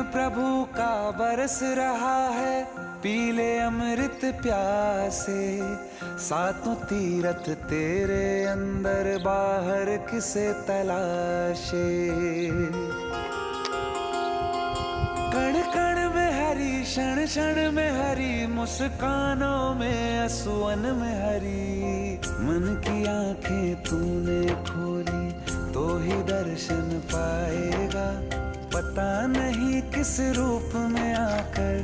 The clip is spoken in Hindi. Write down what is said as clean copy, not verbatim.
प्रभु का बरस रहा है, पीले अमृत प्यासे। सातों तीरथ तेरे अंदर, बाहर किसे तलाशे। कण कण में हरी, क्षण क्षण में हरी, मुस्कानों में असुवन में हरी। मन की आंखें तूने खोली तो ही दर्शन पाएगा, पता नहीं किस रूप में आकर